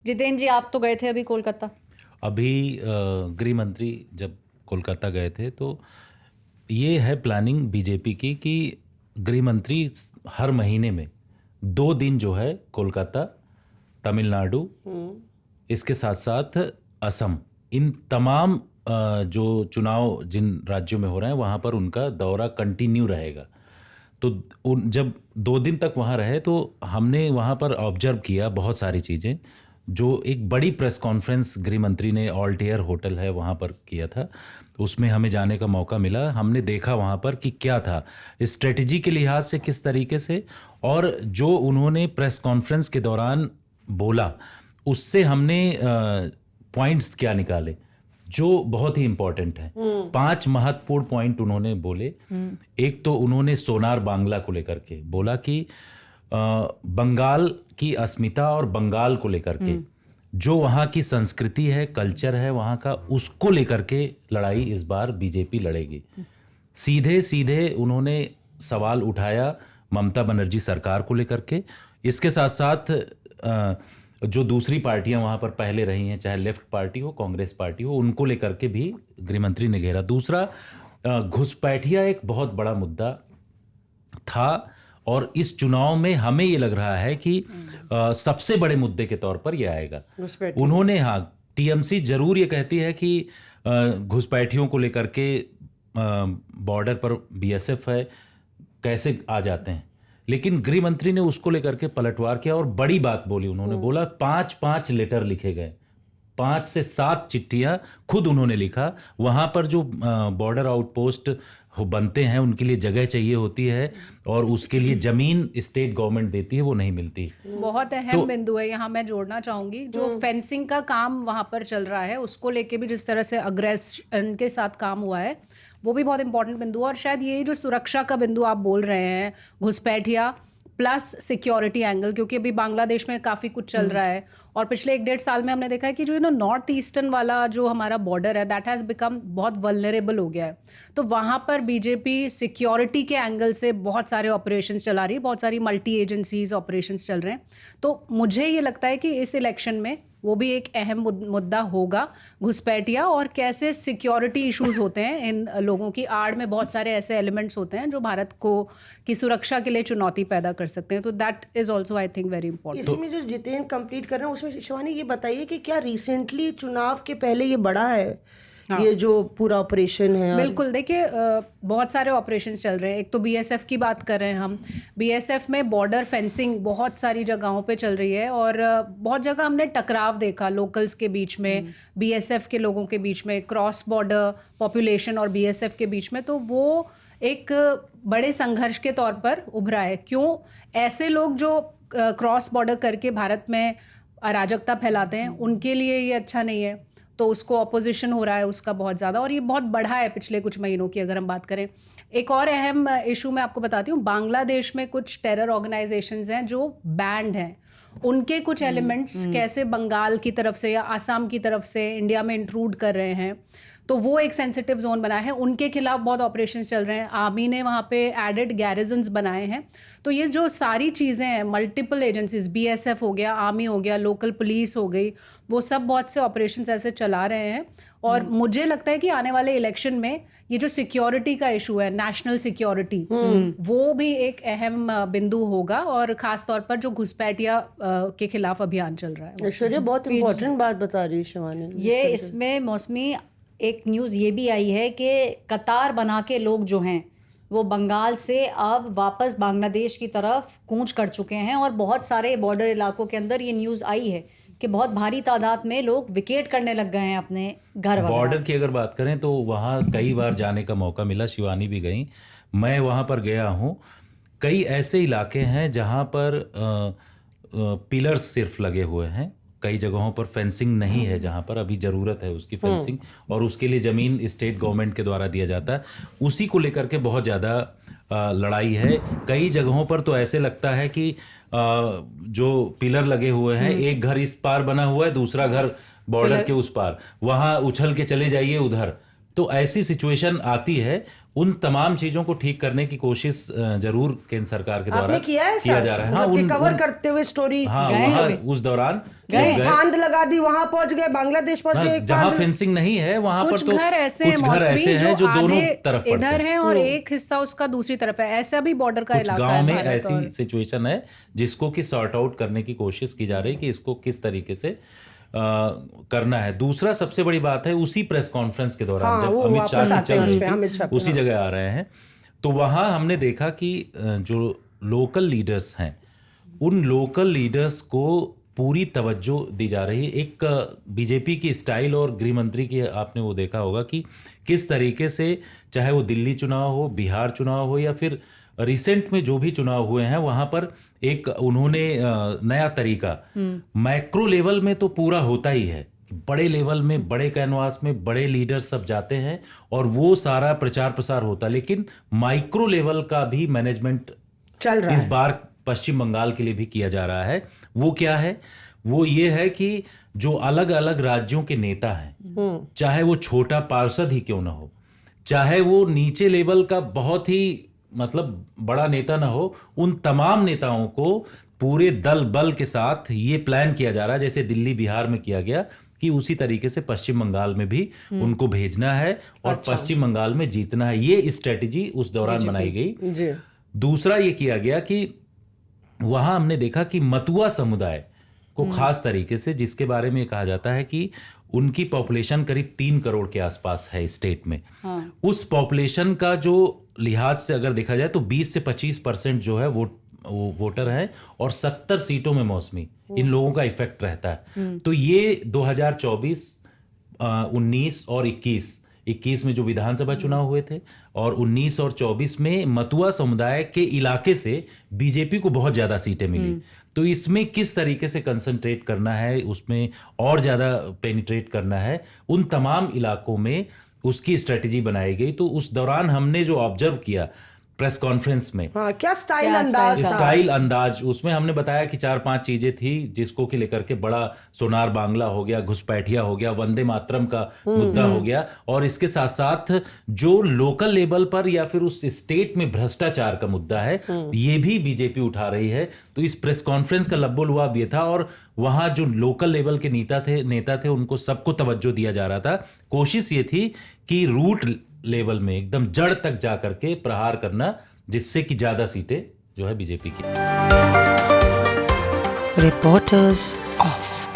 जितेंद्र जी, आप तो गए थे अभी कोलकाता। अभी गृह मंत्री जब कोलकाता गए थे तो ये है प्लानिंग बीजेपी की कि गृह मंत्री हर महीने में 2 दिन जो है कोलकाता, तमिलनाडु, इसके साथ साथ असम, इन तमाम जो चुनाव जिन राज्यों में हो रहे हैं वहाँ पर उनका दौरा कंटिन्यू रहेगा। तो जब 2 दिन तक वहाँ रहे तो हमने वहाँ पर ऑब्जर्व किया बहुत सारी चीज़ें। जो एक बड़ी प्रेस कॉन्फ्रेंस गृह मंत्री ने ऑल्टेयर होटल है वहाँ पर किया था, उसमें हमें जाने का मौका मिला। हमने देखा वहाँ पर कि क्या था स्ट्रेटजी के लिहाज से किस तरीके से, और जो उन्होंने प्रेस कॉन्फ्रेंस के दौरान बोला उससे हमने पॉइंट्स क्या निकाले जो बहुत ही इंपॉर्टेंट है। 5 महत्वपूर्ण पॉइंट उन्होंने बोले। एक तो उन्होंने सोनार बांग्ला को लेकर के बोला कि बंगाल की अस्मिता और बंगाल को लेकर के जो वहाँ की संस्कृति है, कल्चर है वहाँ का, उसको लेकर के लड़ाई इस बार बीजेपी लड़ेगी। सीधे सीधे उन्होंने सवाल उठाया ममता बनर्जी सरकार को लेकर के। इसके साथ साथ जो दूसरी पार्टियां वहाँ पर पहले रही हैं, चाहे लेफ्ट पार्टी हो, कांग्रेस पार्टी हो, उनको लेकर के भी गृहमंत्री ने घेरा। दूसरा, घुसपैठिया एक बहुत बड़ा मुद्दा था और इस चुनाव में हमें ये लग रहा है कि सबसे बड़े मुद्दे के तौर पर ये आएगा। उन्होंने, हाँ, टीएमसी जरूर ये कहती है कि घुसपैठियों को लेकर के बॉर्डर पर बीएसएफ है, कैसे आ जाते हैं, लेकिन गृह मंत्री ने उसको लेकर के पलटवार किया और बड़ी बात बोली। उन्होंने बोला 5-5 लेटर लिखे गए, 5 से 7 चिट्ठियां खुद उन्होंने लिखा। वहां पर जो बॉर्डर आउटपोस्ट बनते हैं उनके लिए जगह चाहिए होती है और उसके लिए जमीन स्टेट गवर्नमेंट देती है, वो नहीं मिलती। बहुत अहम बिंदु है यहाँ मैं जोड़ना चाहूंगी। जो फेंसिंग का काम वहाँ पर चल रहा है उसको लेके भी जिस तरह से अग्रेशन के साथ काम हुआ है वो भी बहुत इंपॉर्टेंट बिंदु है। और शायद ये जो सुरक्षा का बिंदु आप बोल रहे हैं, घुसपैठिया प्लस सिक्योरिटी एंगल, क्योंकि अभी बांग्लादेश में काफ़ी कुछ चल रहा है और पिछले 1-1.5 साल में हमने देखा है कि जो नॉर्थ ईस्टर्न वाला जो हमारा बॉर्डर है दैट हैज़ बिकम बहुत वल्नरेबल हो गया है। तो वहाँ पर बीजेपी सिक्योरिटी के एंगल से बहुत सारे ऑपरेशंस चला रही है, बहुत सारी मल्टी एजेंसीज ऑपरेशंस चल रहे हैं। तो मुझे ये लगता है कि इस इलेक्शन में वो भी एक अहम मुद्दा होगा, घुसपैठिया और कैसे सिक्योरिटी इश्यूज होते हैं। इन लोगों की आड़ में बहुत सारे ऐसे एलिमेंट्स होते हैं जो भारत को की सुरक्षा के लिए चुनौती पैदा कर सकते हैं। तो that is also I think very important. इसी में जो जितेंद्र कंप्लीट कर रहे हैं उसमें शिवानी ये बताइए कि क्या रिसेंटली चुनाव के पहले ये बढ़ा है? हाँ। ये जो पूरा ऑपरेशन है। बिल्कुल, देखिए बहुत सारे ऑपरेशंस चल रहे हैं। एक तो बीएसएफ की बात कर रहे हैं हम। बीएसएफ में बॉर्डर फेंसिंग बहुत सारी जगहों पे चल रही है और बहुत जगह हमने टकराव देखा लोकल्स के बीच में, बीएसएफ के लोगों के बीच में, क्रॉस बॉर्डर पॉपुलेशन और बीएसएफ के बीच में। तो वो एक बड़े संघर्ष के तौर पर उभरा है। क्यों? ऐसे लोग जो क्रॉस बॉर्डर करके भारत में अराजकता फैलाते हैं उनके लिए ये अच्छा नहीं है, तो उसको अपोजिशन हो रहा है उसका बहुत ज़्यादा, और ये बहुत बढ़ा है पिछले कुछ महीनों की अगर हम बात करें। एक और अहम इशू मैं आपको बताती हूँ, बांग्लादेश में कुछ टेरर ऑर्गेनाइजेशंस हैं जो बैंड हैं, उनके कुछ एलिमेंट्स कैसे बंगाल की तरफ से या आसाम की तरफ से इंडिया में इंट्रूड कर रहे हैं, तो वो एक सेंसिटिव जोन बना है। उनके खिलाफ बहुत ऑपरेशंस चल रहे हैं। आर्मी ने वहाँ पे एडेड गैरिजन्स बनाए हैं। तो ये जो सारी चीज़ें हैं, मल्टीपल एजेंसीज, बीएसएफ हो गया, आर्मी हो गया, लोकल पुलिस हो गई, वो सब बहुत से ऑपरेशंस ऐसे चला रहे हैं। और मुझे लगता है कि आने वाले इलेक्शन में ये जो सिक्योरिटी का इशू है, नेशनल सिक्योरिटी, वो भी एक अहम बिंदु होगा, और खास तौर पर जो घुसपैठिया के खिलाफ अभियान चल रहा है। ऐश्वर्या बहुत इंपॉर्टेंट बात बता रही है शिवानी। ये इसमें मौसमी एक न्यूज़ ये भी आई है कि कतार बना के लोग जो हैं वो बंगाल से अब वापस बांग्लादेश की तरफ कूच कर चुके हैं, और बहुत सारे बॉर्डर इलाकों के अंदर ये न्यूज़ आई है कि बहुत भारी तादाद में लोग विकेट करने लग गए हैं अपने घर। बॉर्डर की अगर बात करें तो वहाँ कई बार जाने का मौका मिला, शिवानी भी गई, मैं वहाँ पर गया हूँ। कई ऐसे इलाके हैं जहाँ पर पिलर्स सिर्फ लगे हुए हैं, कई जगहों पर फेंसिंग नहीं है जहाँ पर अभी ज़रूरत है उसकी फेंसिंग, और उसके लिए ज़मीन स्टेट गवर्नमेंट के द्वारा दिया जाता है। उसी को लेकर के बहुत ज़्यादा लड़ाई है। कई जगहों पर तो ऐसे लगता है कि जो पिलर लगे हुए हैं, एक घर इस पार बना हुआ है, दूसरा घर बॉर्डर के उस पार, वहाँ उछल के चले जाइए उधर, तो ऐसी सिचुएशन आती है, उन तमाम चीजों को ठीक करने की कोशिश जरूर केंद्र सरकार के द्वारा आपने किया है किया जा रहा है। हाँ, कवर करते हुए स्टोरी वहाँ उस दौरान फांद लगा दी, वहां पहुंच गए, बांग्लादेश पहुंच गए, जहाँ फेंसिंग नहीं है वहाँ पर कुछ तो घर ऐसे कुछ घर ऐसे हैं जो दोनों तरफ पड़ते इधर हैं। है और एक हिस्सा उसका दूसरी तरफ है, ऐसा भी बॉर्डर का कुछ इलाका गांव है में भारत ऐसी और- सिचुएशन है जिसको कि सॉर्ट आउट करने की कोशिश की जा रही है कि इसको किस तरीके से करना है। दूसरा सबसे बड़ी बात है, उसी प्रेस कॉन्फ्रेंस के दौरान जब अमित शाह की चल रही थी, उसी जगह आ रहे हैं, तो वहां हमने देखा कि जो लोकल लीडर्स हैं, उन लोकल लीडर्स को पूरी तवज्जो दी जा रही है। एक बीजेपी की स्टाइल और गृह मंत्री की आपने वो देखा होगा कि किस तरीके से, चाहे वो दिल्ली चुनाव हो, बिहार चुनाव हो, या फिर रिसेंट में जो भी चुनाव हुए हैं, वहां पर एक उन्होंने नया तरीका, मैक्रो लेवल में तो पूरा होता ही है, बड़े लेवल में, बड़े कैनवास में बड़े लीडर्स सब जाते हैं और वो सारा प्रचार प्रसार होता है, लेकिन माइक्रो लेवल का भी मैनेजमेंट चल रहा इस बार पश्चिम बंगाल के लिए भी किया जा रहा है। वो क्या है? वो ये है कि जो अलग अलग राज्यों के नेता हैं, चाहे वो छोटा पार्षद ही क्यों ना हो, चाहे वो नीचे लेवल का बहुत ही मतलब बड़ा नेता ना हो, उन तमाम नेताओं को पूरे दल बल के साथ ये प्लान किया जा रहा है, जैसे दिल्ली बिहार में किया गया, कि उसी तरीके से पश्चिम बंगाल में भी उनको भेजना है और पश्चिम बंगाल में जीतना है। ये स्ट्रेटेजी उस दौरान बनाई गई। जी। दूसरा ये किया गया कि वहां हमने देखा कि मतुआ समुदाय को खास तरीके से, जिसके बारे में कहा जाता है कि उनकी पॉपुलेशन करीब 3 करोड़ के आसपास है स्टेट में, उस पॉपुलेशन का जो लिहाज से अगर देखा जाए तो 20 से 25% जो है वो वोटर हैं और 70 सीटों में मौसमी इन लोगों का इफेक्ट रहता है। तो ये 2024, 19 और 21 में जो विधानसभा चुनाव हुए थे और 19 और 24 में मतुआ समुदाय के इलाके से बीजेपी को बहुत ज़्यादा सीटें मिली। तो इसमें किस तरीके से कंसंट्रेट करना है, उसमें और ज़्यादा पेनिट्रेट करना है, उन तमाम इलाकों में उसकी स्ट्रेटेजी बनाई गई। तो उस दौरान हमने जो ऑब्जर्व किया प्रेस कॉन्फ्रेंस में, हाँ, क्या स्टाइल अंदाज था। स्टाइल अंदाज, उसमें हमने बताया कि 4-5 चीजें थी जिसको कि लेकर के बड़ा सोनार बांग्ला हो गया, घुसपैठिया हो गया, वंदे मातरम का मुद्दा हो गया, और इसके साथ साथ जो लोकल लेवल पर या फिर उस स्टेट में भ्रष्टाचार का मुद्दा है, ये भी बीजेपी उठा रही है। तो इस प्रेस कॉन्फ्रेंस का लब्बो लुआब ये था, और वहां जो लोकल लेवल के नेता थे उनको सबको तवज्जो दिया जा रहा था। कोशिश ये थी कि रूट लेवल में एकदम जड़ तक जा करके प्रहार करना, जिससे कि ज्यादा सीटें जो है बीजेपी की। Reporters of